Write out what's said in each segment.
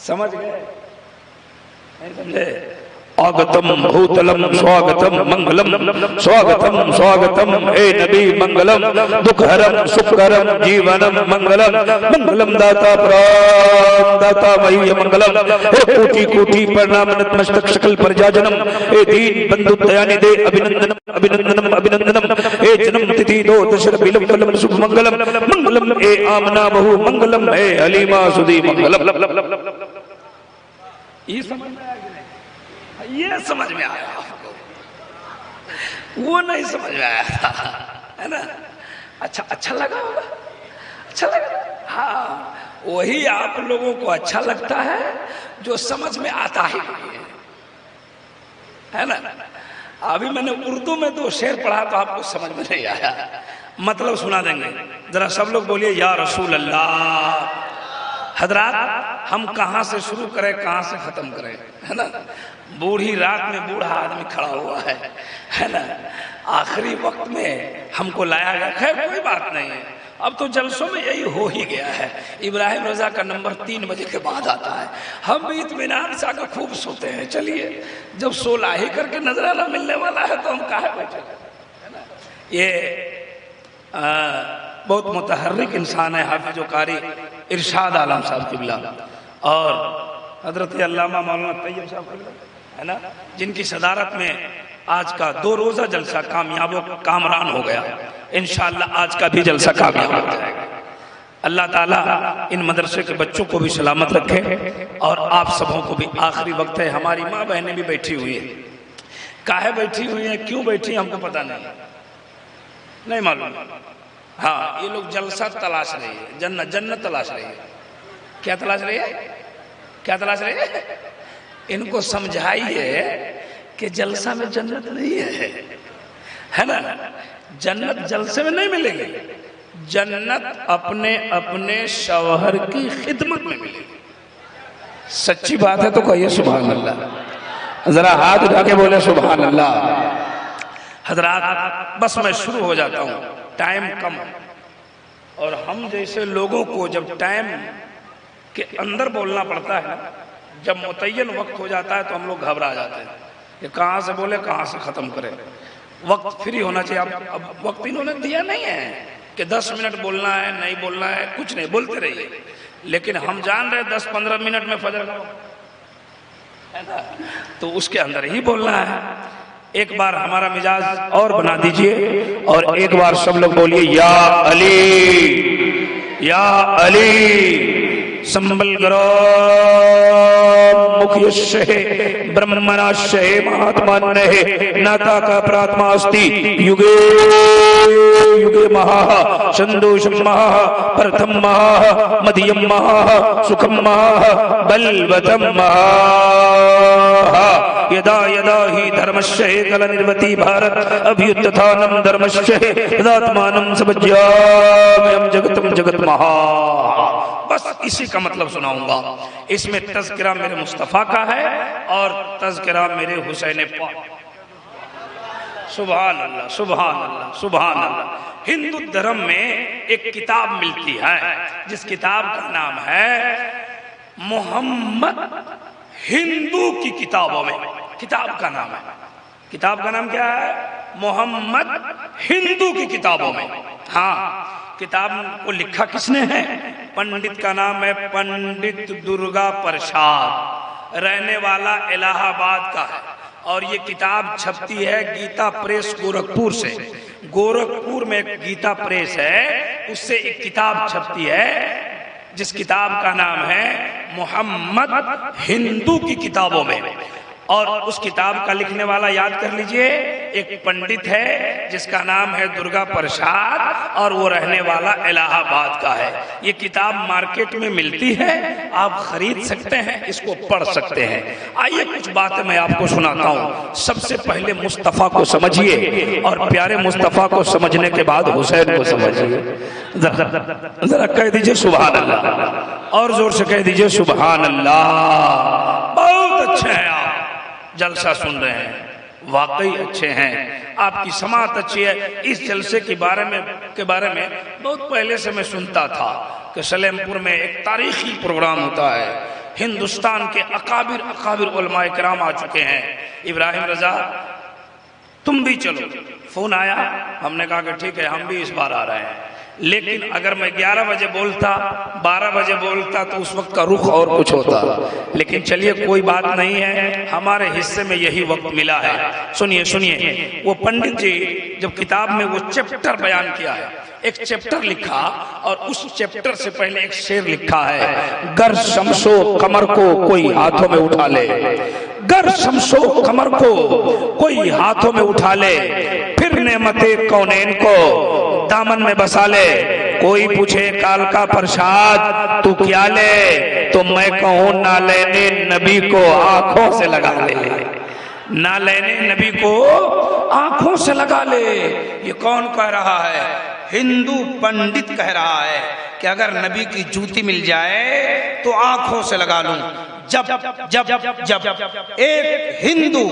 سمجھ گئے؟ نہیں سمجھے؟ آگتم بھوتلم سواگتم منگلم سواگتم سواگتم اے نبی منگلم دکھرم سکھرم جیونم منگلم منگلم داتا پران داتا مہی منگلم اے کوٹی کوٹی پرنام نتمشتک شکل پرجاجنم اے دین بندو دیانی دے ابھنندنم ابھنندنم ابھنندنم اے جنم تتھی دو دشر بلم فلم سکھ منگلم منگلم اے آمنا بہو منگلم اے حلیمہ سدی منگلم. یہ سمجھ میں آیا؟ یہ سمجھ میں آیا آپ کو؟ وہ نہیں سمجھ میں آیا تھا ہے نا؟ اچھا لگا ہوگا؟ اچھا لگا؟ ہاں وہی آپ لوگوں کو اچھا لگتا ہے جو سمجھ میں آتا ہی نہیں ہے نا؟ ابھی میں نے اردو میں 2 شعر پڑھا تو آپ کو سمجھ میں نہیں آیا، مطلب سنا دیں گے. ذرا سب لوگ بولیے یا رسول اللہ. حضرات ہم کہاں سے شروع کریں کہاں سے ختم کریں ہے نا؟ بوڑھی رات میں بوڑھا آدمی کھڑا ہوا ہے نا؟ آخری وقت میں ہم کو لایا گیا. خیر کوئی بات نہیں ہے، اب تو جلسوں میں یہی ہو ہی گیا ہے. ابراہیم رضا کا نمبر 3 بجے کے بعد آتا ہے. ہم بھی اطمینان سے آگے خوب سوتے ہیں. چلیے جب سولا ہی کر کے نظرانہ ملنے والا ہے تو ہم کہاں بیٹھے ہے نا؟ یہ بہت متحرک انسان ہے حافظ و قاری ارشاد عالم صاحب قبلہ اور حضرت علامہ مولانا طیب صاحب قبلہ ہے نا، جن کی صدارت میں آج کا 2 روزہ جلسہ کامیاب و کامران ہو گیا. انشاءاللہ آج کا بھی جلسہ کامیاب ہو جائے گا. اللہ تعالیٰ ان مدرسے کے بچوں کو بھی سلامت رکھے اور آپ سبوں کو بھی. آخری وقت ہے، ہماری ماں بہنیں بھی بیٹھی ہوئی ہیں. کاہے بیٹھی ہوئی ہیں، کیوں بیٹھی ہیں ہم کو پتہ نہیں معلوم. ہاں یہ لوگ جلسہ تلاش رہی ہے، جنت تلاش رہی ہے. کیا تلاش رہی ہے؟ کیا تلاش رہی ہے؟ ان کو سمجھائیے کہ جلسہ میں جنت نہیں ہے نا؟ جنت جلسے میں نہیں ملے گی، جنت اپنے اپنے شوہر کی خدمت میں ملے گی. سچی بات ہے تو کہیے سبحان اللہ. ذرا ہاتھ اٹھا کے بولے سبحان اللہ. حضرات بس میں شروع ہو جاتا ہوں، ٹائم کم اور ہم جیسے لوگوں کو جب ٹائم کے اندر بولنا پڑتا ہے، جب متعین وقت ہو جاتا ہے تو ہم لوگ گھبرا جاتے ہیں کہ کہاں سے بولے کہاں سے ختم کریں. وقت فری ہونا چاہیے. اب وقت انہوں نے دیا نہیں ہے کہ 10 منٹ بولنا ہے، نہیں بولنا ہے، کچھ نہیں، بولتے رہیے. لیکن ہم جان رہے 10-15 منٹ میں فجر ہے نا، تو اس کے اندر ہی بولنا ہے. ایک بار ہمارا مزاج اور بنا دیجئے اور ایک بار سب لوگ بولیے یا علی یا علی. سنبل گرو مکھیشہ برہمناشہ مہاتمانہ ناتا کا پراتما استی یوگے یوگے مہا شندوشم مہا پرتھم مہا مدھیم مہا سکھم مہا بلوتم مہا یدا یدا ہی دھرمشہ کل نروتی بھارت ابھیتتھانم دھرمشہ یداتمانم سبجیامیم جگتم جگت مہا. بس اسی کا مطلب سناؤں گا. اس میں تذکرہ میرے مصطفیٰ کا ہے اور تذکرہ میرے حسین پاک. سبحان اللہ سبحان اللہ سبحان اللہ. ہندو دھرم میں ایک کتاب ملتی ہے جس کتاب کا نام ہے محمد ہندو کی کتابوں میں. کتاب کا نام ہے، کتاب کا نام کیا ہے؟ محمد ہندو کی کتابوں میں. ہاں کتاب کو لکھا کس نے ہے؟ پنڈت کا نام ہے پنڈت درگا پرساد، رہنے والا الہ آباد کا ہے. اور یہ کتاب چھپتی ہے گیتا پریس گورکھپور سے. گورکھپور میں ایک گیتا پریس ہے، اس سے ایک کتاب چھپتی ہے جس کتاب کا نام ہے محمد ہندو کی کتابوں میں. اور اس کتاب کا لکھنے والا یاد کر لیجئے، ایک پنڈت ہے جس کا نام ہے درگا پرساد اور وہ رہنے والا الہ آباد کا ہے. یہ کتاب مارکیٹ میں ملتی ہے، آپ خرید سکتے ہیں، اس کو پڑھ سکتے ہیں. آئیے کچھ باتیں میں آپ کو سناتا ہوں. سب سے پہلے مصطفیٰ کو سمجھیے اور پیارے مصطفیٰ کو سمجھنے کے بعد حسین کو سمجھیے. ذرا کہہ دیجئے سبحان اللہ اور زور سے کہہ دیجئے سبحان اللہ. بہت اچھے ہیں آپ، جلسہ سن رہے ہیں، واقعی اچھے ہیں، آپ کی سماعت اچھی ہے. اس جلسے کے بارے میں بہت پہلے سے میں سنتا تھا کہ سلیم پور میں ایک تاریخی پروگرام ہوتا ہے ہندوستان کے اکابر علماء کرام آ چکے ہیں۔ ابراہیم رضا تم بھی چلو، فون آیا، ہم نے کہا کہ ٹھیک ہے ہم بھی اس بار آ رہے ہیں، لیکن اگر میں 11 بجے بولتا 12 بجے بولتا تو اس وقت کا رخ اور کچھ ہوتا، لیکن چلیے کوئی بات نہیں ہے، ہمارے حصے میں یہی وقت ملا ہے۔ سنیے وہ پنڈت جی جب کتاب میں وہ چیپٹر بیان کیا ہے، ایک چیپٹر لکھا اور اس چیپٹر سے پہلے ایک شعر لکھا ہے، گر شمس و قمر کو کوئی ہاتھوں میں اٹھا لے، گر شمس و قمر کو کوئی ہاتھوں میں اٹھا لے، پھر نعمت کونین کو دامن میں بسا لے، کوئی پوچھے کال کا پرشاد تو کیا لے، تو میں کہوں نالین نبی کو آنکھوں سے لگا لے، نالین نبی کو آنکھوں سے لگا لے۔ یہ کون کہہ رہا ہے؟ ہندو پنڈت کہہ رہا ہے کہ اگر نبی کی جوتی مل جائے تو آنکھوں سے لگا لوں۔ جب ایک ہندو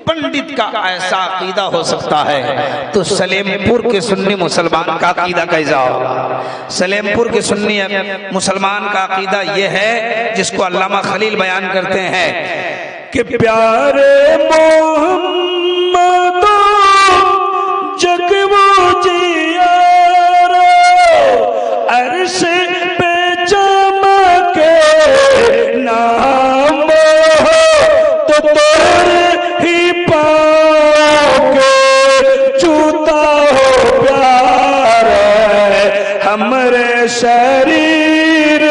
پنڈت کا ایسا عقیدہ ہو سکتا ہے تو سلیم پور کے سنی مسلمان کا عقیدہ کیسا ہوگا؟ سلیم پور کے سنی مسلمان کا عقیدہ یہ ہے جس کو علامہ خلیل بیان کرتے ہیں کہ پیارے محمد جگ وہ جیارو عرش پہ چمکے نام تو تیرے ہی پاؤں کے جوتا ہو پیار ہے ہمارے شریر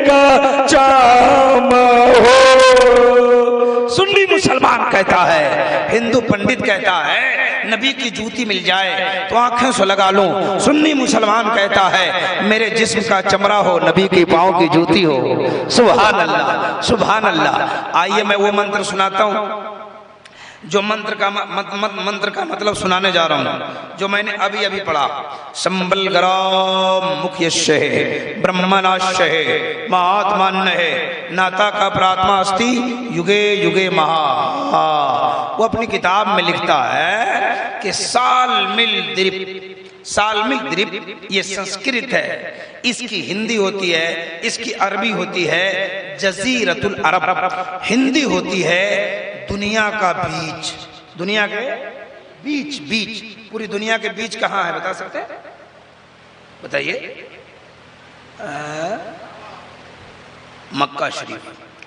کا چام ہو۔ سنی مسلمان کہتا ہے، ہندو پنڈت کہتا ہے نبی کی جوتی مل جائے تو آنکھیں سے لگا لوں، سنی مسلمان کہتا ہے میرے جسم کا چمڑا ہو نبی کی پاؤں کی جوتی ہو۔ سبحان اللہ سبحان اللہ۔ آئیے میں وہ منتر سناتا ہوں جو منتر کا مطلب سنانے جا رہا ہوں، جو میں نے ابھی پڑھا۔ سمبل گرام مکھیشہ برہمناشہ مہاتمانہ ناتا کا پراتما استی یگے یگے مہا۔ وہ اپنی کتاب میں لکھتا ہے کہ سال مل درپ یہ سنسکرت ہے، اس کی ہندی ہوتی ہے، اس کی عربی ہوتی ہے جزیرت العرب، ہندی ہوتی ہے دنیا کا بیچ۔ دنیا کے بیچ پوری دنیا کے بیچ کہاں ہے بتا سکتے ہیں؟ بتائیے۔ مکہ شریف،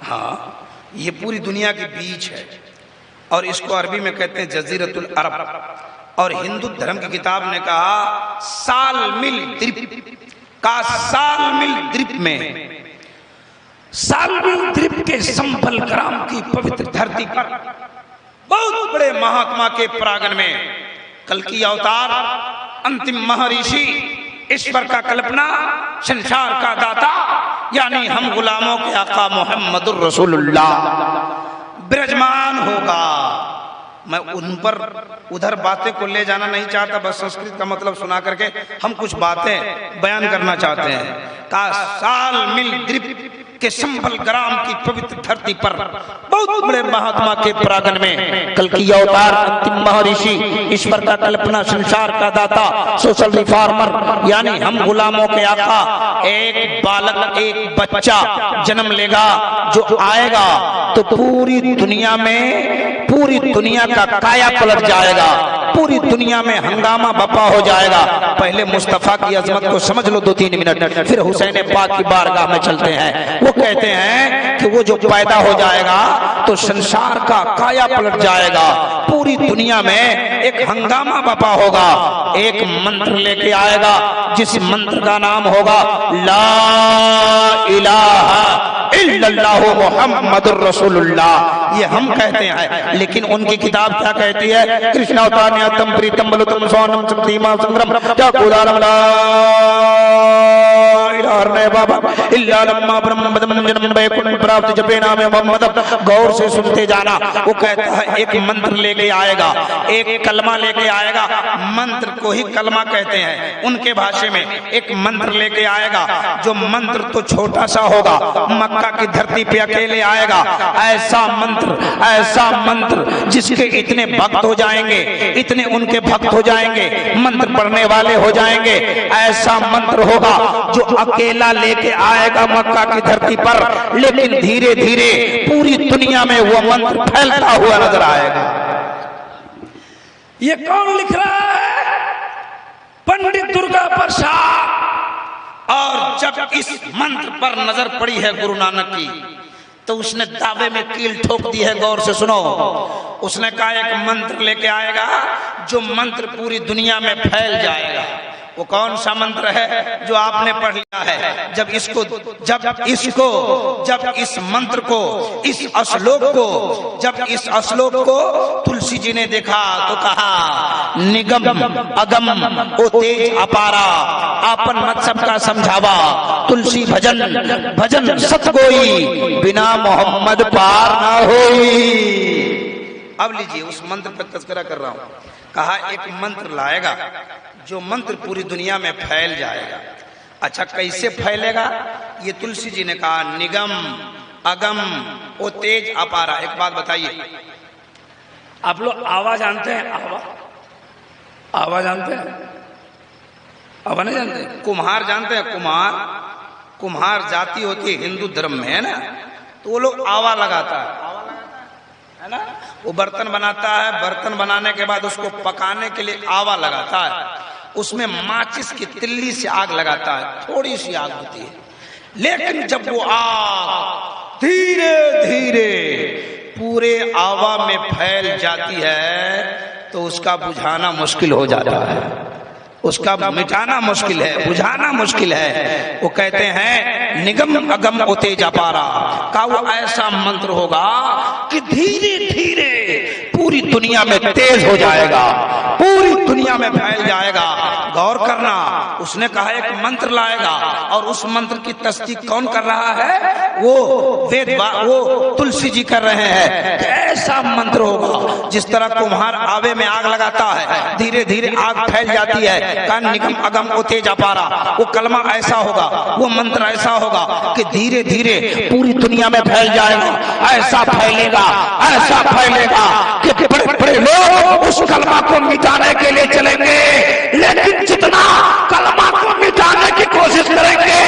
ہاں یہ پوری دنیا کے بیچ ہے اور اس کو عربی میں کہتے ہیں جزیرت العرب۔ اور ہندو دھرم کی کتاب نے کہا سال مل درپ میں سال مل درپ کے سمبل گرام کی پوتر دھرتی پر بہت بڑے مہاتما کے پراگن میں کلکی اوتار انتم مہارشی ایشور کا کلپنا سنسار کا داتا یعنی ہم غلاموں کے آقا محمد الرسول اللہ برجمان ہوگا۔ میں ان پر ادھر باتیں کو لے جانا نہیں چاہتا، بس سنسکرت کا مطلب سنا کر کے ہم کچھ باتیں بیان کرنا چاہتے ہیں۔ کہا سال مل درپ کے سمبل گرام کی پوتر دھرتی پر بہت بڑے مہاتما کے پراگن میں کلکی اوتار انتم مہارشی ایشور کا کلپنا سنسار کا داتا سوشل ریفارمر یعنی ہم غلاموں کے آقا ایک بالک ایک بچہ جنم لے گا جو آئے گا تو پوری دنیا کا کایا پلٹ جائے گا، پوری دنیا میں ہنگامہ بپا ہو جائے گا۔ پہلے مصطفیٰ کی عظمت کو سمجھ لو 2-3 منٹ، پھر حسین پاک کی بارگاہ میں چلتے ہیں۔ وہ کہتے ہیں کہ وہ جو پیدا ہو جائے گا تو سنسار کا کایا پلٹ جائے گا، پوری دنیا میں ایک ہنگامہ بپا ہوگا۔ ایک منتر لے کے آئے گا جس منتر کا نام ہوگا لا الہ الا اللہ محمد الرسول اللہ۔ یہ ہم کہتے ہیں لیکن ان کی کتاب کیا کہتی ہے؟ کرشنا اتانیاتم پریتم بلتم سونم سکتیما سنگرم کیا کودارم لا الہ ارنے بابا اللہ لما برم بدم جنم بے کن پراپت جپے نام محمد۔ غور سے سنتے جانا، وہ کہتا ہے ایک منتر لے کے آئے گا، ایک کلمہ لے کے آئے گا، منتر کو ہی کلمہ کہتے ہیں ان کے بھاشے میں۔ ایک منتر لے کے آئے گا جو منتر تو چھوٹا سا ہوگا، مکہ کی دھرتی پہ اکیلے آئے گا، ایسا منتر جس کے اتنے بھکت ہو جائیں گے، اتنے ان کے بھکت ہو جائیں گے، منتر پڑھنے والے ہو جائیں گے، ایسا منتر ہوگا جو اکیلا لے کے آئے گا مکہ کی دھرتی پر، لیکن دھیرے دھیرے پوری دنیا میں وہ منتر پھیلتا ہوا نظر آئے گا۔ یہ کون لکھ رہا ہے؟ پنڈت درگا پرساد۔ اور جب اس منتر پر نظر پڑی ہے گرو نانک کی تو اس نے دعوے میں کیل ٹھوک دی ہے، غور سے سنو۔ اس نے کہا ایک منتر لے کے آئے گا جو منتر پوری دنیا میں پھیل جائے گا۔ وہ کون سا منتر ہے جو آپ نے پڑھ لیا ہے؟ جب اس منتر کو، اس اشلوک کو تلسی جی نے دیکھا تو کہا نگم اگم او تیج اپارا، آپن مطلب کا سمجھاوا، تلسی بھجن ست گوئی، بنا محمد پار نہ ہوئی۔ اب لیجئے اس منتر پر تذکرہ کر رہا ہوں۔ کہا ایک منتر لائے گا جو منتر پوری دنیا میں پھیل جائے گا۔ اچھا کیسے پھیلے گا؟ یہ تلسی جی نے کہا نگم اگم او تیج اپارا۔ ایک بات بتائیے، آپ لوگ آوا جانتے ہیں؟ آوا جانتے ہیں؟ آوا نہیں جانتے؟ کمہار جانتے ہیں؟ کمہار جاتی ہوتی ہے ہندو دھرم میں، ہے نا؟ تو وہ لوگ آوا لگاتا ہے نا، وہ برتن بناتا ہے، برتن بنانے کے بعد اس کو پکانے کے لیے آوا لگاتا ہے، اس میں ماچس کی تلی سے آگ لگاتا ہے، تھوڑی سی آگ ہوتی ہے، لیکن جب وہ آگ دھیرے دھیرے پورے آوا میں پھیل جاتی ہے تو اس کا بجھانا مشکل ہو جاتا ہے، اس کا مٹانا مشکل ہے، بجھانا مشکل ہے۔ وہ کہتے ہیں نگم اگم او تیج اپارا کا وہ ایسا منتر ہوگا کہ دھیرے دھیرے پوری دنیا میں تیز ہو جائے گا، پوری دنیا میں پھیل جائے گا۔ غور کرنا، اس نے کہا ایک منتر لائے گا، اور اس منتر کی تصدیق کون کر رہا ہے؟ وہ تلسی جی کر رہے ہیں کہ ایسا منتر ہوگا جس طرح کمہار آوے میں آگ لگاتا ہے، دھیرے دھیرے آگ پھیل جاتی ہے، کا نگم اگم او تیج اپارا، وہ کلمہ ایسا ہوگا، وہ منتر ایسا ہوگا کہ دھیرے دھیرے پوری دنیا میں پھیل جائے گا، ایسا پھیلے گا کہ بڑے بڑے لوگ اس کلمہ کو مٹانے کے لیے چلیں گے، لیکن جتنا کلمہ کو مٹانے کی کوشش کریں گے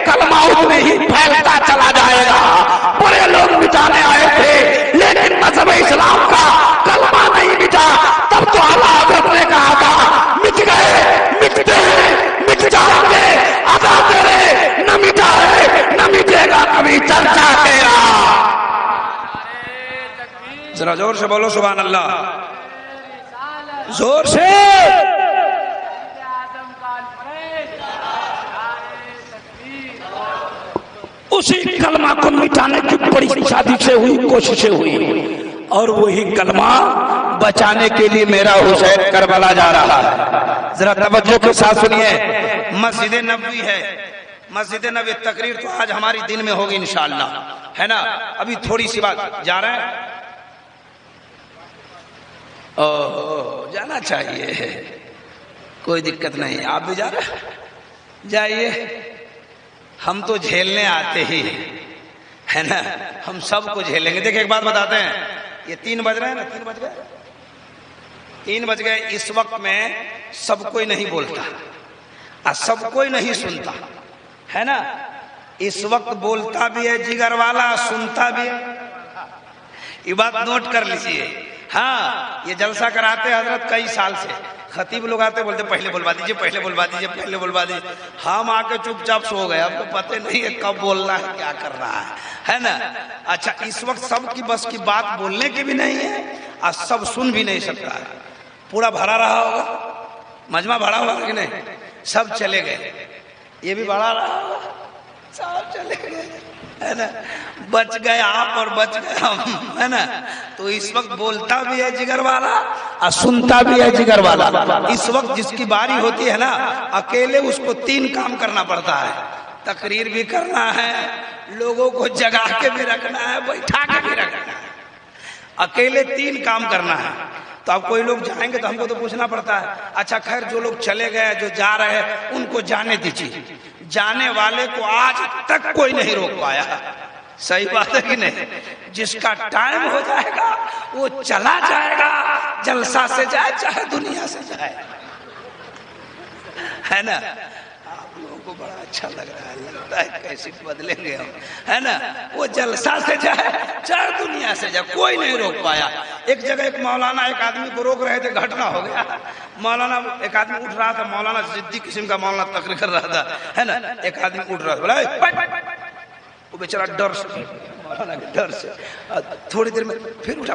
کلمہ اتنے ہی پھیلتا چلا جائے گا۔ بڑے لوگ مٹانے آئے تھے لیکن مذہب اسلام کا کلمہ نہیں مٹا، تب تو اللہ حضرت نے کہا تھا مٹ گئے، مٹتے ہیں، مٹ جائیں گے، ادا تیرے نہ مٹا ہے نہ مٹے گا کبھی چرچا تیرا۔ ذرا زور سے بولو سبحان اللہ، زور سے۔ اسی کلمہ کو مٹانے کی بڑی سازشیں ہوئی، کوششیں ہوئی، اور وہی کلمہ بچانے کے لیے میرا حسین کربلا جا رہا ہے۔ ذرا توجہ کے ساتھ سنیے، مسجد نبوی ہے، مسجد نبوی تقریر تو آج ہماری دن میں ہوگی انشاءاللہ، ہے نا؟ ابھی تھوڑی سی بات، جا رہے ہیں؟ جانا چاہیے، کوئی دقت نہیں، آپ بھی جا رہے ہیں؟ جائیے، ہم تو جھیلنے آتے ہی ہے نا، ہم سب کو جھیلیں گے۔ دیکھیں ایک بات بتاتے ہیں، یہ 3 بج رہے ہیں نا، 3 بج گئے، اس وقت میں سب کوئی نہیں بولتا اور سب کوئی نہیں سنتا، ہے نا؟ اس وقت بولتا بھی ہے جگر والا، سنتا بھی ہے، یہ بات نوٹ کر لیجیے۔ ہاں، یہ جلسہ کراتے حضرت کئی سال سے، خطیب لوگ آتے بولتے پہلے بلوا دیجئے، پہلے بلوا دیجئے، پہلے بلوا دیجئے، ہم آ کے چپ چاپ سو گئے، اب تو پتہ نہیں ہے کب بولنا ہے، کیا کر رہا ہے نا؟ اچھا، اس وقت سب کی بس کی بات بولنے کی بھی نہیں ہے اور سب سن بھی نہیں سکتا ہے، پورا بھرا رہا ہوگا، مجمع بھرا ہوا کہ نہیں؟ سب چلے گئے، یہ بھی بھرا رہا ہوگا، سب چلے گئے، ہے نا؟ بچ گئے آپ اور بچ گئے ہم، ہے نا؟ تو اس وقت بولتا بھی ہے جگر والا اور سنتا بھی ہے جگر والا۔ اس وقت جس کی باری ہوتی ہے نا، اکیلے اس کو 3 کام کرنا پڑتا ہے، تقریر بھی کرنا ہے، لوگوں کو جگا کے بھی رکھنا ہے، بیٹھا کے بھی رکھنا ہے، اکیلے 3 کام کرنا ہے۔ تو اب کوئی لوگ جائیں گے تو ہم کو تو پوچھنا پڑتا ہے، اچھا خیر جو لوگ چلے گئے، جو جا رہے ہیں ان کو جانے دیجیے، جانے والے کو آج تک کوئی نہیں روک پایا، صحیح بات ہے کہ نہیں؟ جس کا ٹائم ہو جائے گا وہ چلا جائے گا، جلسہ سے جائے چاہے دنیا سے جائے، ہے نا؟ آپ لوگوں کو بڑا اچھا لگ رہا ہے، لگتا ہے کیسے بدلیں گے ہم، ہے نا؟ وہ جلسہ سے جائے چاہے دنیا سے جائے، کوئی نہیں روک پایا۔ ایک جگہ ایک مولانا ایک آدمی کو روک رہے تھے، گھٹنا ہو گیا۔ مولانا ایک آدمی اٹھ رہا تھا، مولانا ضدی قسم کا مولانا تقریر کر رہا تھا، ہے نا؟ ایک آدمی اٹھ رہا تھا، بولا وہ بیچارہ ڈر سے، مولانا کے ڈر سے تھوڑی دیر میں پھر اٹھا،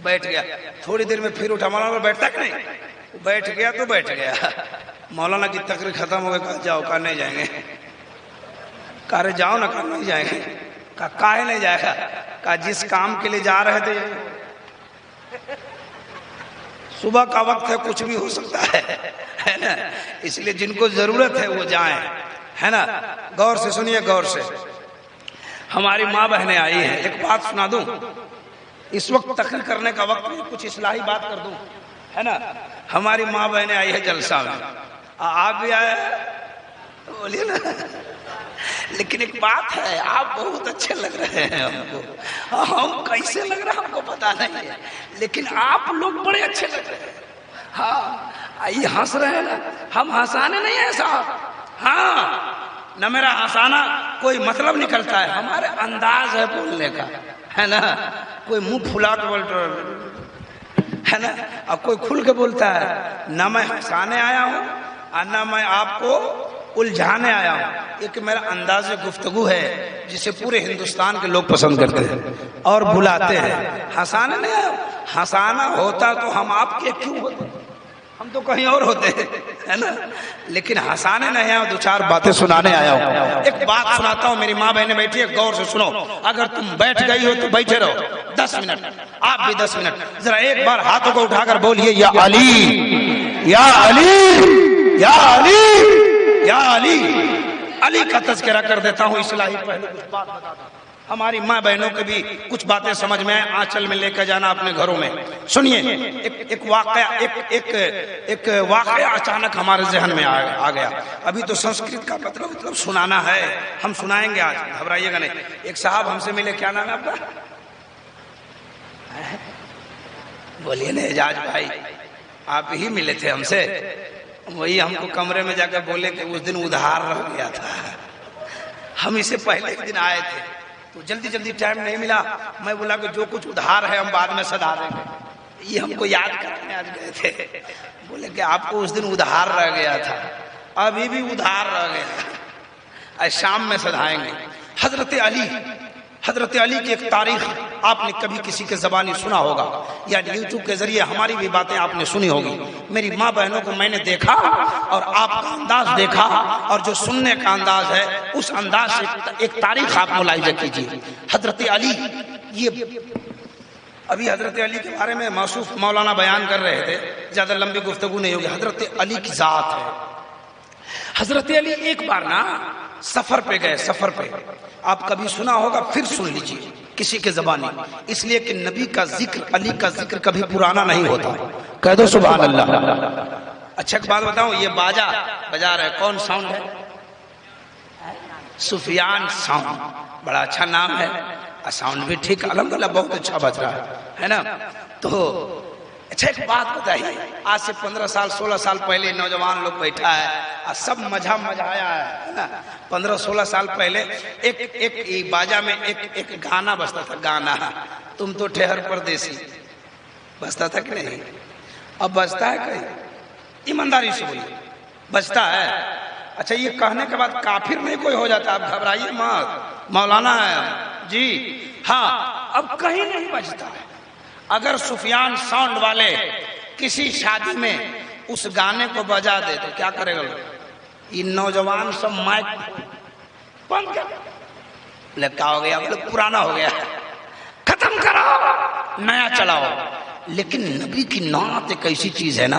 بیٹھ گیا۔ تھوڑی دیر میں پھر اٹھا، مولانا بیٹھتا کہ نہیں؟ بیٹھ گیا تو بیٹھ گیا۔ مولانا کی تقریر ختم ہو گئی، کہا جاؤ، کہا نہیں جائیں گے، کہا رے جاؤ نا، کہا نہیں جائیں گے، کہا کاہے نہیں جائے گا؟ کہا جس کام کے لیے جا رہے تھے، صبح کا وقت ہے، کچھ بھی ہو سکتا ہے نا؟ اس لیے جن کو ضرورت ہے وہ جائیں، ہے نا؟ غور سے سنیے، غور سے۔ ہماری ماں بہنیں آئی ہیں، ایک بات سنا دوں، اس وقت تقریر کرنے کا وقت نہیں، کچھ اصلاحی بات کر دوں، ہے نا؟ ہماری ماں بہنیں آئی ہے جلسہ میں، آپ بھی آئے بولیے نا۔ لیکن ایک بات ہے، آپ بہت اچھے لگ رہے ہیں ہم کو، ہم کیسے لگ رہے ہیں ہم کو پتا نہیں ہے، لیکن آپ لوگ بڑے اچھے لگ رہے ہیں۔ ہاں یہ ہنس رہے ہیں نا، ہم ہنسانے نہیں ہیں صاحب، ہاں نہ میرا ہنسانا کوئی مطلب نکلتا ہے، ہمارے انداز ہے بولنے کا، ہے نا؟ کوئی منہ پھلا کے بولتا ہے نا، اور کوئی کھل کے بولتا ہے۔ نہ میں ہنسانے آیا ہوں اور نہ میں آپ کو الجھانے آیا ہوں، ایک میرا انداز گفتگو ہے جسے پورے ہندوستان کے لوگ پسند کرتے ہیں اور بلاتے ہیں۔ ہنسانے نہیں آیا، ہنسانا ہوتا تو ہم آپ کے کیوں ہوتے، ہم تو کہیں اور ہوتے ہیں، ہے نا؟ لیکن ہنسانے نہیں آیا، دو چار باتیں سنانے آیا ہوں۔ ایک بات سناتا ہوں، میری ماں بہنیں بیٹھی ہے، غور سے سنو۔ اگر تم بیٹھ گئی ہو تو بیٹھے رہو 10 منٹ، آپ بھی 10 منٹ ذرا ایک بار ہاتھوں کو اٹھا کر بولیے یا علی یا علی یا علی یا علی۔ علی کا تذکرہ کر دیتا ہوں، اصلاحی پہلے کچھ بات بتا دوں، ہماری ماں بہنوں کے بھی کچھ باتیں سمجھ میں آئیں، آنچل میں لے کر جانا اپنے گھروں میں۔ سنیے، ایک واقعہ اچانک ہمارے ذہن میں آ گیا۔ ابھی تو سنسکرت کا مطلب سنانا ہے، ہم سنائیں گے آج، گھبرائیے گا نہیں۔ ایک صاحب ہم سے ملے، کیا نام ہے آپ کا؟ بولیے نا اعجاز بھائی، آپ ہی ملے تھے ہم سے، وہی ہم کو کمرے میں جا کر بولے کہ اس دن ادھار رہ گیا تھا، ہم اسے پہلے ایک دن آئے تھے تو جلدی ٹائم نہیں ملا، میں بولا کہ جو کچھ ادھار ہے ہم بعد میں سدا دیں گے، یہ ہم کو یاد کرنے آج گئے تھے۔ بولے کہ آپ کو اس دن ادھار رہ گیا تھا، ابھی بھی ادھار رہ گیا، شام میں سدھائیں گے۔ حضرت علی کی ایک تاریخ آپ نے کبھی کسی کے زبانی سنا ہوگا، یا یوٹیوب کے ذریعے ہماری بھی باتیں آپ نے سنی ہوگی۔ میری ماں بہنوں کو میں نے دیکھا اور آپ کا انداز دیکھا، اور جو سننے کا انداز ہے اس انداز سے ایک تاریخ آپ ملاحظہ کیجیے۔ حضرت علی، یہ ابھی حضرت علی کے بارے میں موصوف مولانا بیان کر رہے تھے، زیادہ لمبی گفتگو نہیں ہوگی۔ حضرت علی کی ذات ہے۔ حضرت علی ایک بار نا سفر پہ گئے، سفر پہ، آپ کبھی سنا ہوگا پھر سن لیجیے کسی کے زبانی، اس لیے کہ نبی کا ذکر، علی کا ذکر کبھی پرانا نہیں ہوتا، کہہ دو سبحان اللہ۔ اچھا ایک بات بتاؤں، یہ باجا بجا رہے کون ساؤنڈ ہے؟ سفیان ساؤنڈ، بڑا اچھا نام ہے، ساؤنڈ بھی ٹھیک، الحمدللہ بہت اچھا بج رہا ہے نا؟ تو اچھا ایک بات بتائیے، آج سے 15 سال 16 سال پہلے نوجوان لوگ بیٹھا ہے اور سب مجھایا ہے نا؟ 15-16 سال پہلے ایک باجا میں ایک گانا بجتا تھا، گانا تم تو ٹھہر پردیسی، بجتا تھا کہ نہیں؟ اب بجتا ہے کہیں؟ ایمانداری سے بولیے، بجتا ہے؟ اچھا یہ کہنے کے بعد کافر نہیں کوئی ہو جاتا، آپ گھبرائیے مت، مولانا ہے جی، ہاں اب کہیں نہیں بجتا ہے۔ اگر سفیان ساؤنڈ والے کسی شادی میں اس گانے کو بجا دے تو کیا کرے گا؟ یہ نوجوان سب مائک بند کر، بولے کیا ہو گیا؟ بولے پرانا ہو گیا، ختم کراؤ، نیا چلاؤ۔ لیکن نبی کی نعت ایک ایسی چیز ہے نا،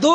2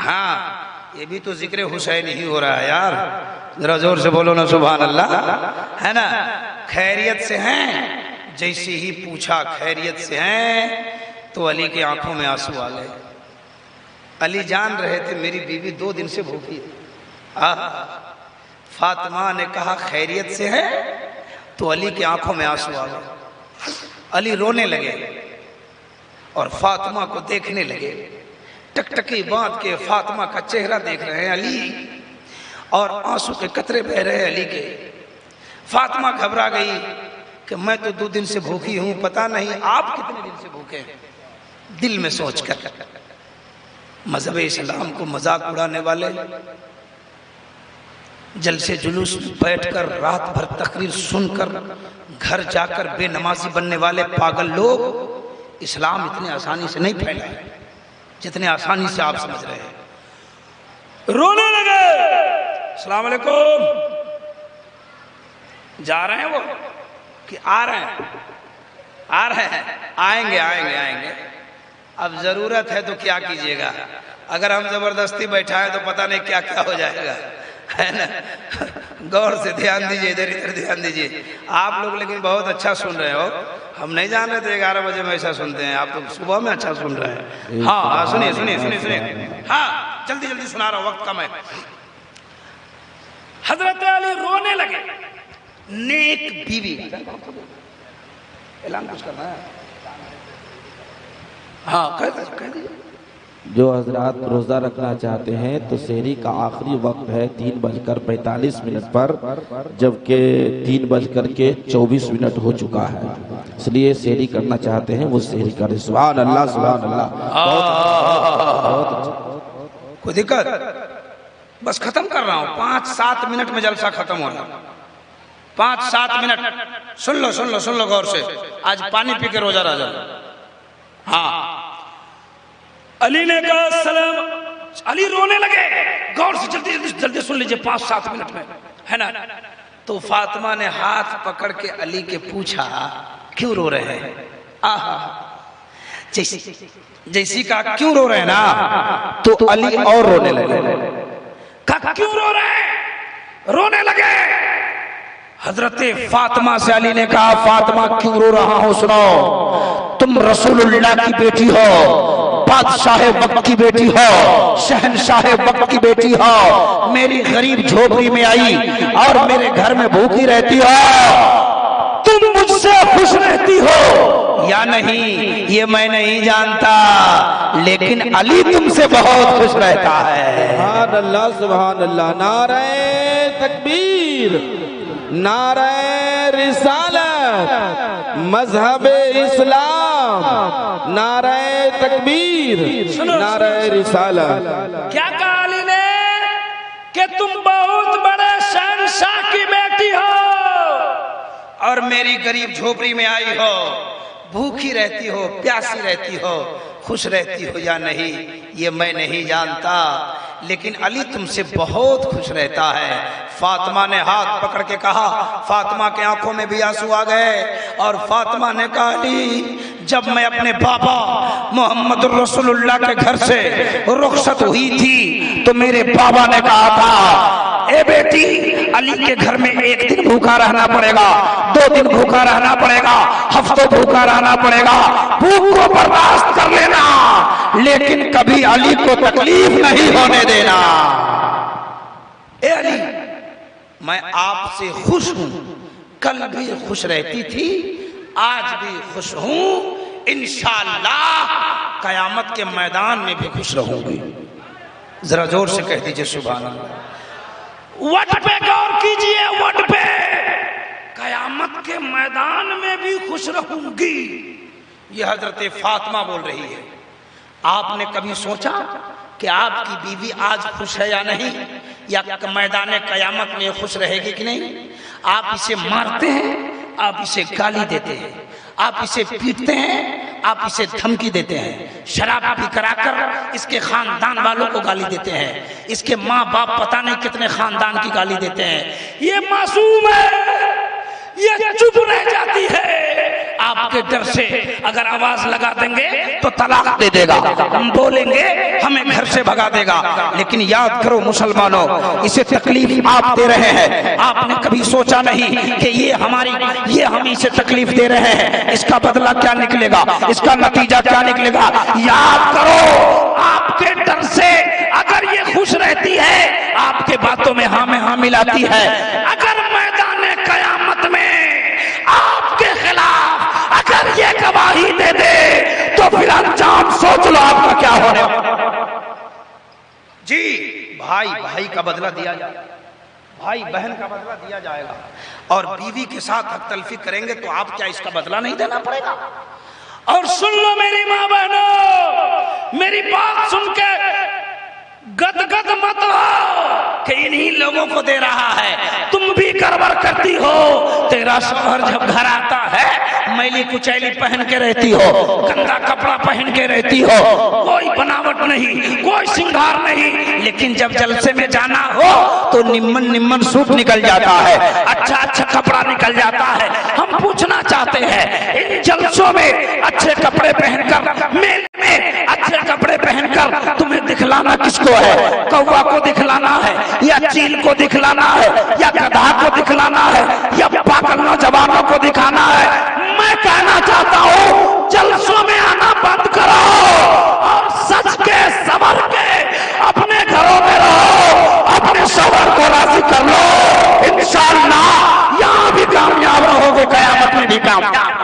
ہاں یہ بھی تو ذکر حسین ہی ہو رہا ہے یار، ذرا زور سے بولو نا سبحان اللہ، ہے نا؟ خیریت سے ہیں؟ جیسے ہی پوچھا خیریت سے ہیں تو علی کی آنکھوں میں آنسو آ گئے۔ علی جان رہے تھے میری بیوی 2 دن سے بھوکی ہے۔ فاطمہ نے کہا خیریت سے ہے تو علی کی آنکھوں میں آنسو آ گئے۔ علی رونے لگے اور فاطمہ کو دیکھنے لگے، ٹکٹکی باندھ کے فاطمہ کا چہرہ دیکھ رہے ہیں علی، اور آنسو کے قطرے بہ رہے ہیں علی کے۔ فاطمہ گھبرا گئی کہ میں تو 2 دن سے بھوکی ہوں، پتہ نہیں آپ کتنے دن سے بھوکے ہیں۔ دل میں سوچ کر مذہب اسلام کو مذاق اڑانے والے، جلسے جلوس میں بیٹھ کر رات بھر تقریر سن کر گھر جا کر بے نمازی بننے والے پاگل لوگ اسلام اتنے آسانی سے نہیں پھیلا ہے جتنے آسانی سے آپ سمجھ رہے ہیں۔ رونے لگے۔ السلام علیکم، جا رہے ہیں وہ کہ آ رہے ہیں؟ آ رہے ہیں، آئیں گے آئیں گے آئیں گے۔ اب ضرورت ہے تو کیا کیجئے گا، اگر ہم زبردستی بیٹھائیں تو پتہ نہیں کیا کیا ہو جائے گا، ہے نا؟ غور سے دھیان دیجئے، ادھر ادھر دھیان دیجئے۔ آپ لوگ لیکن بہت اچھا سن رہے ہو، ہم نہیں جان رہے تھے 11 بجے میں ایسا سنتے ہیں، آپ تو صبح میں اچھا سن رہے ہیں۔ ہاں سنیے سنیے سنیے سنیے، ہاں جلدی جلدی سنا رہا ہوں، وقت کم ہے۔ حضرت علی رونے لگے۔ نیک بیوی، اعلان کچھ کرنا ہے؟ ہاں کہہ دیجئے۔ جو حضرات روزہ رکھنا چاہتے ہیں تو سحری کا آخری وقت ہے 3:45 پر، جبکہ 3:24 ہو چکا ہے، اس لیے سحری کرنا چاہتے ہیں وہ سحری کریں۔ سبحان اللہ سبحان اللہ۔ بہت اچھا۔ کوئی دقت؟ بس ختم کر رہا ہوں، 5-7 منٹ میں جلسہ ختم ہو رہا، 5-7 منٹ۔ سن لو سن لو سن لو غور سے، آج پانی پی کے روزہ رہ جاؤ۔ ہاں علی نے کہا السلام، علی رونے لگے۔ غور سے جلدی جلدی سن لیجئے، 5-7 منٹ میں، ہے نا؟ تو فاطمہ نے ہاتھ پکڑ کے علی کے پوچھا کیوں رو رہے ہیں؟ جیسی کہا کیوں رو رہے ہیں نا، تو علی اور رونے لگے۔ کہا کیوں رو رہے ہیں؟ رونے لگے۔ حضرت فاطمہ سے علی نے کہا فاطمہ کیوں رو رہا ہوں سنو، تم رسول اللہ کی بیٹی ہو، بادشاہ وقت کی بیٹی ہو، شہنشاہ وقت کی بیٹی ہو، میری غریب جھوپڑی میں آئی اور میرے گھر میں بھوکی رہتی ہو، تم مجھ سے خوش رہتی ہو یا نہیں یہ میں نہیں جانتا، لیکن علی تم سے بہت خوش رہتا ہے۔ سبحان اللہ سبحان اللہ۔ نعرہ تکبیر، نعرہ رسالت، مذہب اسلام، نعرہ تکبیر، نعرہ رسالت۔ کیا کہا علی نے کہ تم بہت بڑے شہنشاہ کی بیٹی ہو اور میری غریب جھوپڑی میں آئی ہو، بھوکی رہتی ہو، پیاسی رہتی ہو، خوش رہتی ہو یا نہیں یہ میں نہیں جانتا، لیکن علی تم سے بہت خوش رہتا ہے۔ فاطمہ نے ہاتھ پکڑ کے کہا، فاطمہ کے آنکھوں میں بھی آنسو آ گئے، اور فاطمہ نے کہا علی جب میں اپنے بابا محمد رسول اللہ کے گھر سے رخصت ہوئی تھی تو میرے بابا نے کہا تھا اے بیٹی علی کے گھر میں 1 دن بھوکا رہنا پڑے گا، 2 دن بھوکا رہنا پڑے گا، ہفتوں بھوکا رہنا پڑے گا، بھوک کو برداشت کر لینا لیکن کبھی علی کو تکلیف نہیں ہونے دینا۔ اے علی میں آپ سے خوش ہوں، کل بھی خوش رہتی تھی، آج بھی خوش ہوں، انشاءاللہ قیامت کے میدان میں بھی خوش رہوں گی۔ ذرا زور سے کہہ دیجئے سبحان اللہ۔ وٹ پہ غور کیجئے، وٹ پہ، قیامت کے میدان میں بھی خوش رہوں گی، یہ حضرت فاطمہ بول رہی ہے۔ آپ نے کبھی سوچا کہ آپ کی بیوی آج خوش ہے یا نہیں، یا میدان قیامت میں خوش رہے گی کہ نہیں؟ آپ اسے مارتے ہیں، آپ اسے گالی دیتے ہیں، آپ اسے پیٹتے ہیں، آپ اسے دھمکی دیتے ہیں، شراب پی کرا کر اس کے خاندان والوں کو گالی دیتے ہیں، اس کے ماں باپ پتہ نہیں کتنے خاندان کی گالی دیتے ہیں، یہ معصوم ہے، یہ چپ رہ جاتی ہے، آپ کے ڈر سے اگر آواز لگا دیں گے تو طلاق دے دے گا، ہم بولیں گے ہمیں گھر سے بھگا دے گا۔ لیکن یاد کرو مسلمانوں، اسے تکلیف آپ دے رہے ہیں، آپ نے کبھی سوچا نہیں کہ یہ ہم اسے تکلیف دے رہے ہیں، اس کا بدلہ کیا نکلے گا، اس کا نتیجہ کیا نکلے گا۔ یاد کرو آپ کے ڈر سے اگر یہ خوش رہتی ہے، آپ کے باتوں میں ہاں میں ہاں ملاتی ہے، اگر میدان قیامت میں آپ کے خلاف اگر یہ گواہی دے دے تو پھر انجام سوچ لو آپ کا کیا ہونے والا۔ جی بھائی کا بدلہ دیا جائے گا، بھائی بہن کا بدلہ دیا جائے گا، اور بیوی کے ساتھ حق تلفی کریں گے تو آپ کیا اس کا بدلہ نہیں دینا پڑے گا؟ اور سن لو میری ماں بہنوں، میری بات سن کے گد گد مت ہو کہ انہی لوگوں کو دے رہا ہے، تم بھی گڑبڑ کرتی ہو۔ تیرا شوہر جب گھر آتا ہے میلی کچیلی پہن کے رہتی ہو، گندا کپڑا پہن کے رہتی ہو، کوئی بناوٹ نہیں، کوئی سنگار نہیں، لیکن جب جلسے میں جانا ہو تو نمن سوٹ نکل جاتا ہے، اچھا کپڑا نکل جاتا ہے۔ ہم پوچھنا چاہتے ہیں ان جلسوں میں اچھے کپڑے پہن کر، میل میں اچھے کپڑے پہن کر تمہیں دکھلانا کس کو ہے؟ کوا کو دکھلانا ہے یا چیل کو دکھلانا ہے یا گدھا کو دکھلانا ہے یا پاگل نوجوانوں کو دکھانا ہے؟ میں کہنا چاہتا ہوں جلسوں میں آنا بند کرو اور سچ کے صبر کے اپنے گھروں میں رہو، اپنے شوہر کو راضی کر لو، انشاءاللہ یہاں بھی کامیاب رہو گے، قیامت میں بھی کامیاب۔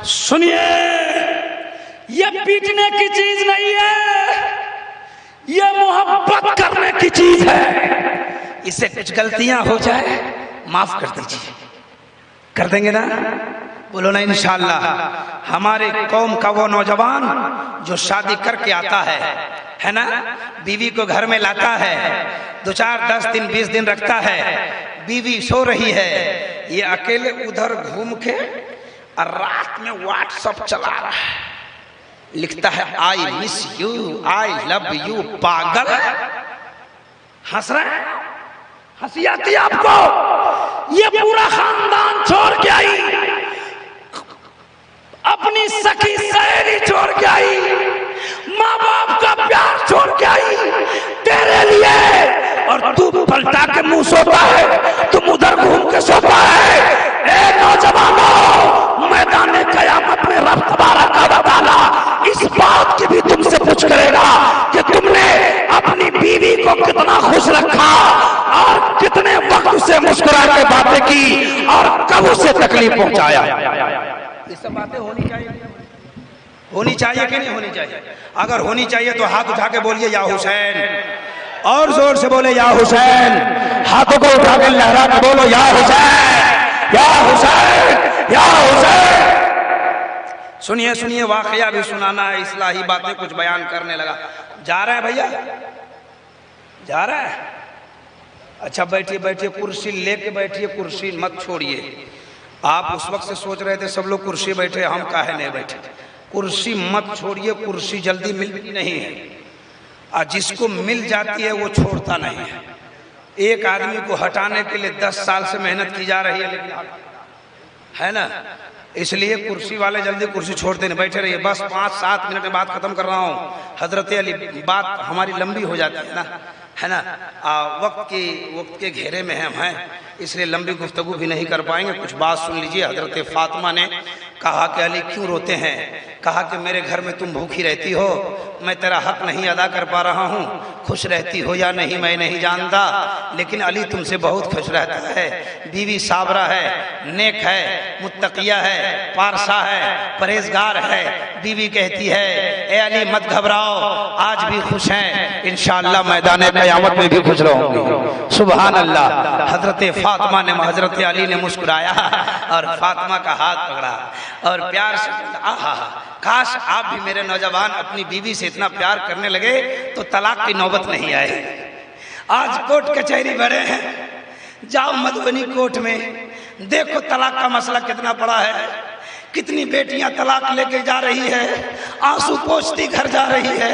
سنیے، یہ پیٹنے کی چیز نہیں ہے، یہ محبت کرنے کی چیز ہے۔ اسے کچھ غلطیاں ہو جائے معاف کر دیجیے، کر دیں گے نا؟ بولو نا انشاءاللہ۔ ہمارے قوم کا وہ نوجوان جو شادی کر کے آتا ہے نا، بیوی کو گھر میں لاتا ہے، 2 4 10 دن 20 دن رکھتا ہے، بیوی سو رہی ہے، یہ اکیلے ادھر گھوم کے اور رات میں واٹس اپ چلا رہا ہے، لکھتا ہے آئی miss you, I love you. پاگل ہنس رہے ہیں، ہنسی آتی آپ کو؟ یہ پورا خاندان چھوڑ کے آئی، اپنی سکی سہیلی چھوڑ کے آئی، ماں باپ کا پیار چھوڑ کے آئی تیرے لیے، اور تو پلٹا کے منہ سوتا ہے، تم ادھر گھوم کے سوتا ہے۔ اے نوجوانوں، میدان قیامت میں رب تبارک و تعالی اس بات کی بھی تم سے پوچھ کرے گا کہ تم نے اپنی بیوی کو کتنا خوش رکھا اور کتنے وقت سے مسکرا کے باتیں کی اور کب اسے تکلیف پہنچایا۔ یہ سب باتیں ہونی چاہیے کہ نہیں ہونی چاہیے؟ اگر ہونی چاہیے تو ہاتھ اٹھا کے بولیے یا حسین، اور زور سے بولے یا حسین، ہاتھوں کو اٹھا کے لہرا کے بولو یا حسین، یا حسین، یا حسین۔ سنیے واقعہ بھی سنانا ہے، اصلاحی باتیں کچھ بیان کرنے لگا۔ جا رہا ہے بھیا؟ جا رہا ہے؟ اچھا بیٹھیے، کرسی لے کے بیٹھیے، کرسی مت چھوڑیے۔ آپ اس وقت سے سوچ رہے تھے سب لوگ کرسی بیٹھے، ہم کاہے نہیں بیٹھے؟ کرسی مت چھوڑیے، کرسی جلدی ملتی نہیں ہے، اور جس کو مل جاتی ہے وہ چھوڑتا نہیں ہے۔ ایک آدمی کو ہٹانے کے لیے 10 سال سے محنت کی جا رہی ہے، لیکن ہے نا، اس لیے کرسی والے جلدی کرسی چھوڑتے نہیں، بیٹھے رہیے۔ بس 5 7 منٹ بعد ختم کر رہا ہوں حضرت علی، بات ہماری لمبی ہو جاتی ہے نا، وقت کے گھیرے میں ہم ہیں، اس لیے لمبی گفتگو بھی نہیں کر پائیں گے۔ کچھ بات سن لیجئے۔ حضرت فاطمہ نے کہا کہ علی کیوں روتے ہیں؟ کہا کہ میرے گھر میں تم بھوکھی رہتی ہو، میں تیرا حق نہیں ادا کر پا رہا ہوں، خوش رہتی ہو یا نہیں میں نہیں جانتا، لیکن علی تم سے بہت خوش رہتا ہے۔ بیوی صابرہ ہے، نیک ہے، متقیہ ہے، پارسا ہے، پرہیزگار ہے۔ بیوی کہتی ہے اے علی مت گھبراؤ، آج بھی خوش ہیں، انشاءاللہ میدان قیامت میں بھی خوش رہوں گی۔ سبحان اللہ۔ حضرت فاطمہ نے، حضرت علی نے مسکرایا اور فاطمہ کا ہاتھ پکڑا اور پیار سے آہا، کاش آپ بھی میرے نوجوان اپنی بیوی سے اتنا پیار کرنے لگے تو طلاق کی نوبت نہیں آئے۔ آج کوٹ کچہری بڑے ہیں، جاؤ مدھوبنی کوٹ میں دیکھو طلاق کا مسئلہ کتنا بڑا ہے، کتنی بیٹیاں طلاق لے کے جا رہی ہے، آنسو پوچھتی گھر جا رہی ہے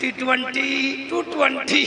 T20, 220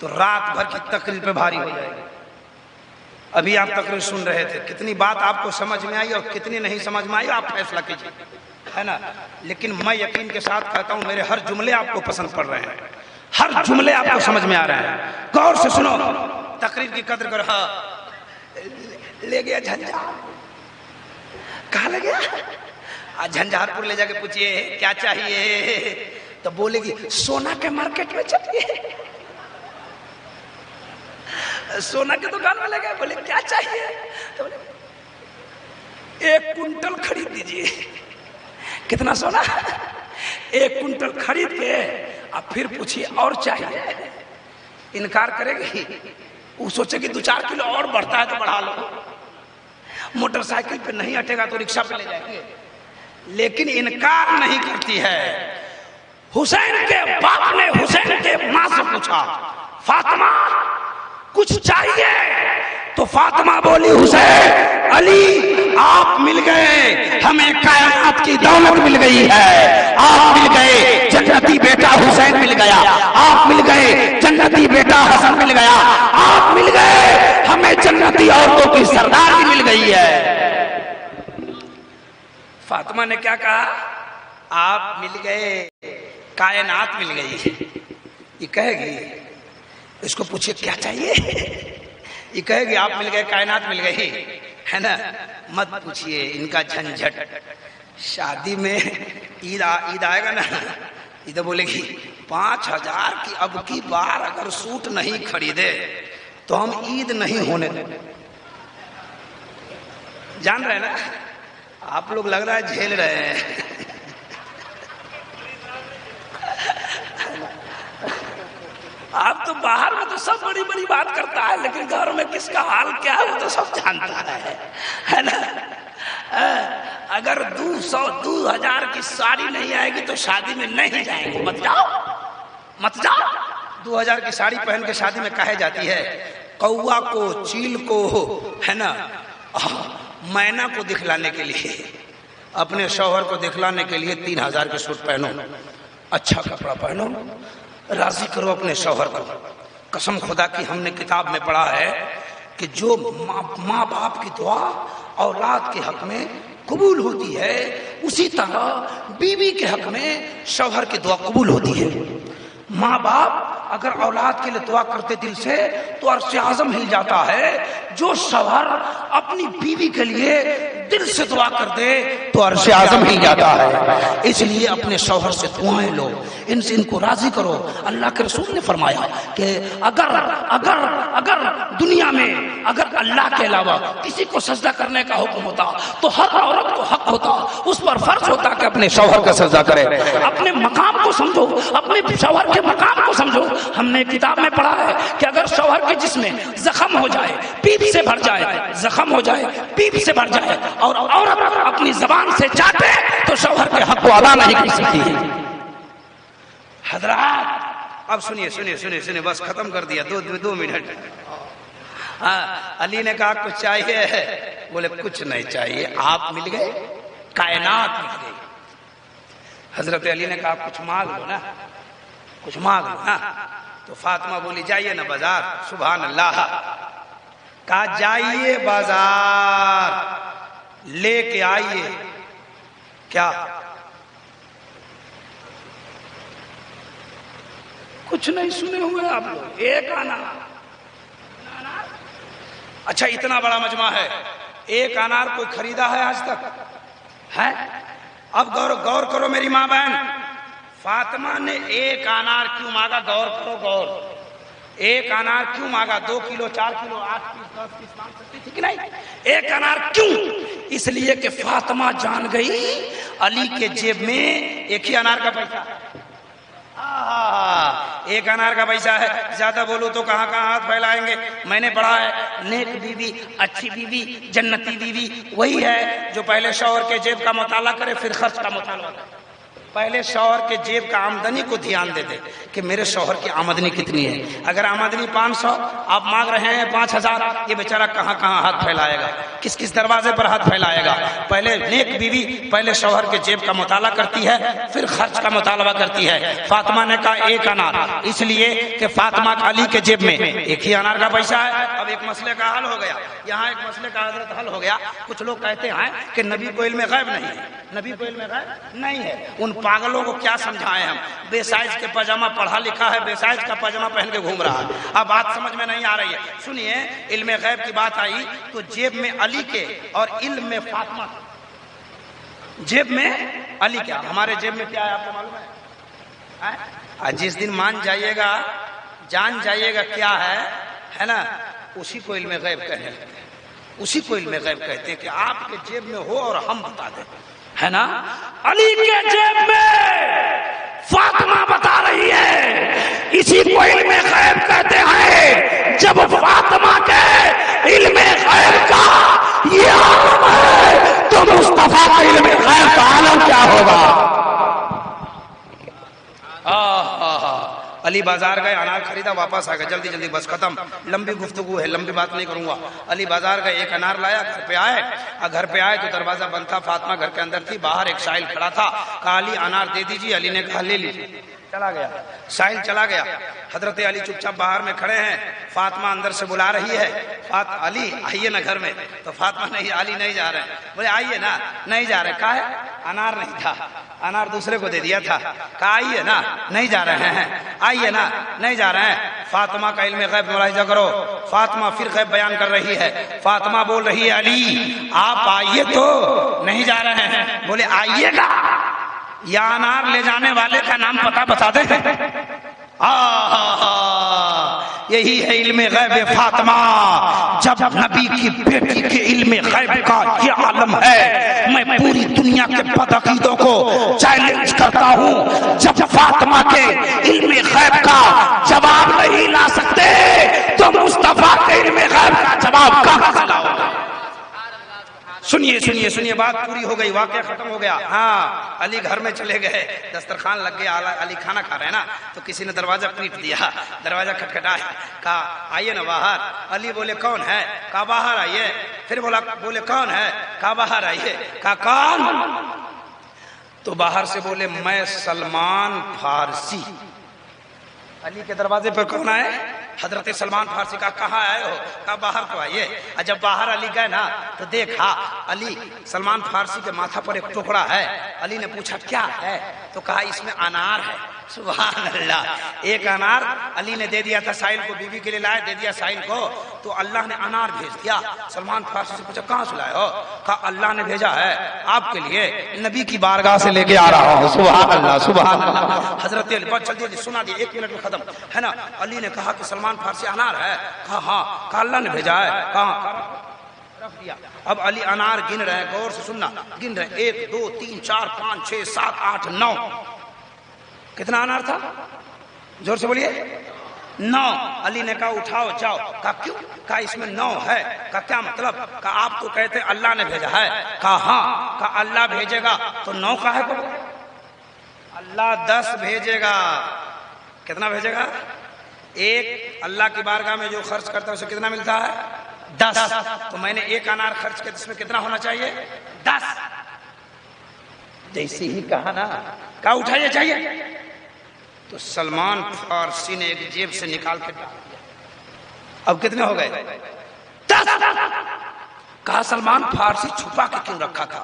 تو رات بھر کی تقریر پہ بھاری ہو جائے گی. ابھی آپ تقریر سن رہے تھے, کتنی بات آپ کو سمجھ میں آئی اور کتنی نہیں سمجھ میں آئی, آپ فیصلہ کیجیے, ہے نا. لیکن میں یقین کے ساتھ کہتا ہوں میرے ہر جملے آپ کو پسند پڑ رہے ہیں, ہر جملے آپ کو سمجھ میں آ رہے ہیں. غور سے سنو, تقریر کی قدر کرو. ہاں لے گیا جھنجھار. کہاں لے گیا؟ جھنجھار پور لے جا کے پوچھئے کیا چاہیے, تو بولے گی سونا کے مارکیٹ میں چلیے. سونا کی دکان میں لے گئے, بولے کیا چاہیے, تو بولے 1 کنٹل خرید دیجیے. کتنا سونا؟ 1 کنٹل خرید کے اب پھر پوچھیے اور چاہیے. انکار کرے گی, وہ سوچے کہ 2-4 کلو اور بڑھتا ہے تو بڑھا لو. موٹر سائیکل پہ نہیں ہٹے گا تو رکشہ پہ لے جائیں گے. لیکن انکار نہیں کرتی ہے. حسین کے باپ نے حسین کے ماں سے پوچھا فاطمہ کچھ چاہیے, تو فاطمہ بولی حسین علی آپ مل گئے, ہمیں کائنات کی دولت مل گئی ہے. آپ مل گئے, جنتی بیٹا حسین مل گیا. آپ مل گئے, جنتی بیٹا حسن مل گیا. آپ مل گئے, ہمیں جنتی عورتوں کی سرداری مل گئی ہے. فاطمہ نے کیا کہا؟ آپ مل گئے, کائنات مل گئی. یہ کہے گی, اس کو پوچھئے کیا چاہیے, یہ کہے گی آپ مل گئے, کائنات مل گئی, ہے نا. مت پوچھئے ان کا جھنجھٹ. شادی میں عید آئے گا نا, ادھر بولے گی 5000 کی اب کی بار اگر سوٹ نہیں خریدے تو ہم عید نہیں ہونے دیں. جان رہے نا آپ لوگ, لگ رہا ہے جھیل رہے ہیں. آپ تو باہر میں تو سب بڑی بڑی بات کرتا ہے, لیکن گھر میں کس کا حال کیا ہے وہ تو سب جانتا ہے نا. اگر 200-2000 کی ساڑی نہیں آئے گی تو شادی میں نہیں جائیں گے. مت جاؤ, مت جاؤ. 2000 کی ساڑی پہن کے شادی میں کہے جاتی ہے کوا کو, چیل کو, ہے نا, مینا کو دکھلانے کے لیے, اپنے شوہر کو دکھلانے کے لیے 3000 کے سوٹ پہنو, اچھا کپڑا پہنو, راضی کرو اپنے شوہر کو. قسم خدا کی ہم نے کتاب میں پڑھا ہے کہ جو ماں باپ کی دعا اولاد کے حق میں قبول ہوتی ہے, اسی طرح بیوی کے حق میں شوہر کی دعا قبول ہوتی ہے. ماں باپ اگر اولاد کے لیے دعا کرتے دل سے تو عرش اعظم ہل جاتا ہے. جو شوہر اپنی بیوی کے لیے دل سے دعا کر دے تو عرش اعظم ہل جاتا ہے. اس لیے اپنے شوہر سے دعائیں لو, ان سے ان کو راضی کرو. اللہ کے رسول نے فرمایا کہ اگر دنیا میں اگر اللہ کے علاوہ کسی کو سجدہ کرنے کا حکم ہوتا تو ہر عورت کو حق ہوتا, اس پر فرض ہوتا کہ اپنے شوہر کا سجدہ کرے. اپنے مقام کو سمجھو, اپنے شوہر کے مقام کو سمجھو. ہم نے کتاب میں پڑھا ہے کہ اگر شوہر کے جسم میں زخم ہو جائے, پیپ سے بھر جائے, زخم ہو جائے, پیپ سے بھر جائے, اور عورت اپنی زبان سے چاٹے تو شوہر کے حق کو ادا نہیں کر سکتی. حضرات اب سنیے سنیے سنیے سنیے, بس ختم کر دیا, 2 منٹ. علی نے کہا کچھ چاہیے, بولے کچھ نہیں چاہیے, آپ مل گئے, کائنات مل گئی. حضرت علی نے کہا کچھ مانگ لو نا, کچھ مانگ لو نا. تو فاطمہ بولی جائیے نا بازار. سبحان اللہ. کہا جائیے بازار لے کے آئیے. کیا کچھ نہیں سنے ہوئے آپ لوگ؟ ایک آنا. اچھا اتنا بڑا مجمع ہے, ایک انار کوئی خریدا ہے آج تک ہے؟ اب غور کرو میری ماں بہن, فاطمہ نے ایک انار کیوں مانگا؟ غور کرو, غور. ایک انار کیوں مانگا؟ 2 کلو, 4 کلو, 8 پیس, 10 پیس مانگ سکتی تھی کہ نہیں؟ ایک انار کیوں؟ اس لیے کہ فاطمہ جان گئی علی کے جیب میں ایک ہی انار کا پیسہ ہے. ایک انار کا پیسہ ہے. زیادہ بولو تو کہاں کہاں ہاتھ پھیلائیں گے. میں نے پڑھا ہے نیک بیوی, اچھی بیوی, جنتی بیوی وہی ہے جو پہلے شوہر کے جیب کا مطالعہ کرے پھر خرچ کا مطالعہ کرے. پہلے شوہر کے جیب کا آمدنی کو دھیان دے دے کہ میرے شوہر کی آمدنی کتنی ہے. اگر آمدنی 500 آپ مانگ رہے ہیں 5000, یہ بیچارہ کہاں کہاں ہاتھ پھیلائے گا, کس کس دروازے پر ہاتھ پھیلائے گا. پہلے نیک بیوی پہلے شوہر کے جیب کا مطالعہ کرتی ہے, پھر خرچ کا مطالبہ کرتی ہے. فاطمہ نے کہا 1 انار, اس لیے کہ فاطمہ علی کے جیب میں 1 ہی انار کا پیسہ ہے. اب ایک مسئلے کا حل ہو گیا, یہاں ایک مسئلے کا حضرت حل ہو گیا. کچھ لوگ کہتے ہیں کہ نبی کو علم غیب نہیں ہے, نبی کو علم غیب نہیں ہے. ان پاگلوں کو کیا سمجھائیں ہم, بے سائز کے پاجامہ پڑھا لکھا ہے, بے سائز کا پاجامہ پہن کے گھوم رہا ہے. اب بات سمجھ میں نہیں آ رہی ہے. سنیے, علم غیب کی بات آئی تو جیب میں علی کے اور علم میں فاطمہ, جیب میں علی کیا, ہمارے جیب میں کیا ہے آپ کو معلوم ہے؟ جس دن مان جائیے گا, جان جائیے گا کیا ہے نا, اسی کو علم غیب کہنے لگتے ہیں, اسی کو علم غیب کہتے ہیں کہ آپ کے جیب میں ہو اور ہم بتا دیں, ہے نا. علی کے جیب میں فاطمہ بتا رہی ہے, اسی کو علم غیب کہتے ہیں. جب فاطمہ کے علم غیب کا یہ عالم ہے تو مصطفیٰ کا علم غیب کا عالم کیا ہوگا. علی بازار گئے, انار خریدا, واپس آ گئے, جلدی جلدی بس ختم, لمبی گفتگو ہے, لمبی بات نہیں کروں گا. علی بازار گئے, 1 انار لایا, گھر پہ آئے تو دروازہ بند تھا, فاطمہ گھر کے اندر تھی, باہر ایک سائل کھڑا تھا. کہا علی انار دے دیجیے, علی نے کہا لے لیجیے. چلا گیا, سائل چلا گیا. حضرت علی چپ چاپ باہر میں کھڑے ہیں, فاطمہ اندر سے بلا رہی ہے, علی آئیے نا گھر میں. تو فاطمہ نہیں, علی نہیں جا رہے, بولے آئیے نا, نہیں جا رہے. کہا ہے انار نہیں تھا, انار دوسرے کو دے دیا تھا. کہا آئیے نا, نہیں جا رہے ہیں, آئیے نا, نہیں جا رہے ہیں. فاطمہ کا علم غیب ملاحظہ کرو. فاطمہ پھر غیب بیان کر رہی ہے. فاطمہ بول رہی ہے علی آپ آئیے تو, نہیں جا رہے ہیں. بولے آئیے گا, یا انار لے جانے والے کا نام پتہ بتا دیں. یہی ہے علم غیب فاطمہ. جب نبی کی بیٹی کے علم غیب کا یہ عالم ہے, میں پوری دنیا کے بدعقیدوں کو چیلنج کرتا ہوں. جب فاطمہ کے علم غیب کا جواب نہیں لا سکتے تو مصطفیٰ کے علم غیب کا جواب کہاں سے لاؤ گے. سنیے سنیے سنیے, بات پوری ہو گئی, واقعہ ختم ہو گیا. ہاں, علی گھر میں چلے گئے, دسترخوان لگ گیا, علی کھانا کھا رہے ہیں نا, تو کسی نے دروازہ پیٹ دیا, دروازہ کھٹکھٹایا, کہا آئیے نا باہر. علی بولے کون ہے, کہا باہر آئیے. پھر بولے کون ہے, کہا باہر آئیے. کہا کون, تو باہر سے بولے میں سلمان فارسی. علی کے دروازے پر کون آئے, حضرت سلمان فارسی. کا کہاں آئے ہو, کہا باہر تو آئیے. جب باہر علی گئے نا تو دیکھا علی سلمان فارسی کے ماتھا پر ایک ٹکڑا ہے. علی نے پوچھا کیا ہے, تو کہا اس میں انار ہے. سبحان اللہ, 1 انار علی نے دے دیا تھا سائل کو, بیوی کے لیے لائے, دے دیا سائل کو, تو اللہ نے انار بھیج دیا. سلمان فارسی سے پوچھا کہاں سے لائے ہو, کہا اللہ نے بھیجا ہے آپ کے لیے, نبی کی بارگاہ سے لے کے آ رہا ہوں. سبحان اللہ سبحان اللہ. حضرت علی بات جلدی جلدی سنا دی, 1 منٹ میں ختم, ہے نا. علی نے کہا کہ سلمان فارسی انار ہے, کہا ہاں, کہا اللہ نے بھیجا ہے, کہاں, رکھ دیا. اب علی انار گن رہے ہیں, غور سے سننا, گن رہے ہیں 1 2 3 4 5 6 7 8 9. کتنا انار تھا, زور سے بولیے, 9. علی نے کہا اٹھاؤ جاؤ. کہا کیوں, کہا اس میں 9 ہے. کہا کیا مطلب, کہا آپ تو کہتے اللہ نے بھیجا ہے. کہا ہاں, کہا اللہ بھیجے گا تو 9 کا ہے, اللہ 10 بھیجے گا. کتنا بھیجے گا, 1 اللہ کی بارگاہ میں جو خرچ کرتا ہے اسے کتنا ملتا ہے, 10. تو میں نے 1 انار خرچ کیا, اس میں کتنا ہونا چاہیے, 10. جیسے ہی کہا نا, کہا اٹھائیے چاہیے, تو سلمان فارسی نے ایک جیب سے نکال کے ڈال دیا. اب کتنے ہو گئے, 10. کہا سلمان فارسی چھپا کے کیوں رکھا تھا,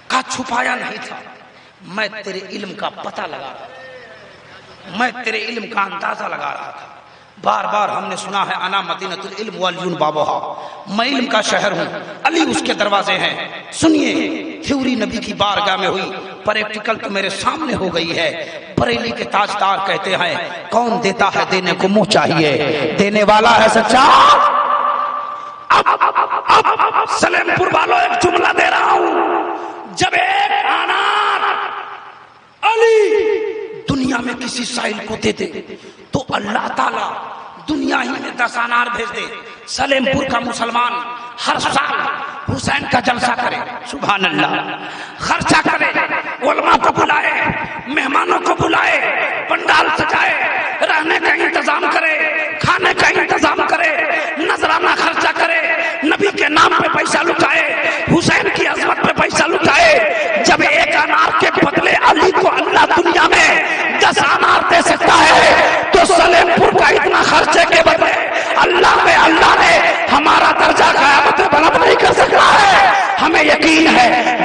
کہا چھپایا نہیں تھا, میں تیرے علم کا پتہ لگا رہا تھا, میں تیرے علم کا اندازہ لگا رہا تھا. بار بار ہم نے سنا ہے انا مدینۃ العلم والجون بابوہا, میں علم کا شہر ہوں, علی اس کے دروازے ہیں. سنیے, تھیوری نبی کی بارگاہ میں ہوئی, پریکٹیکل تو میرے سامنے ہو گئی ہے. بریلی کے تاجدار کہتے ہیں کون دیتا ہے دینے کو منہ چاہیے, دینے والا ہے سچا. اب سلیم پور والوں ایک جملہ دے رہا ہوں, جب 1 انار علی دنیا میں کسی سائل کو دے دے تو اللہ تعالیٰ دنیا ہی میں 10 انار بھیج دے. سلیم پور کا مسلمان ہر سال حسین کا جلسہ کرے، سبحان اللہ، خرچہ کرے، علماء کو بلائے، مہمانوں کو بلائے، پنڈال سجائے، رہنے کا انتظام کرے، کھانے کا انتظام کرے، نذرانہ خرچہ کرے، نبی کے نام پہ پیسہ لٹائے، حسین کی عظمت پہ پیسہ لٹائے. جب ایک انار کے بدلے علی کو اللہ دنیا میں 10 انار دے سکتا ہے تو سلیم پور کا اتنا خرچے کے بدلے اللہ نے ہمارا درجہ قیامت میں بلند نہیں کر سکتا ہے. ہمیں یقین ہے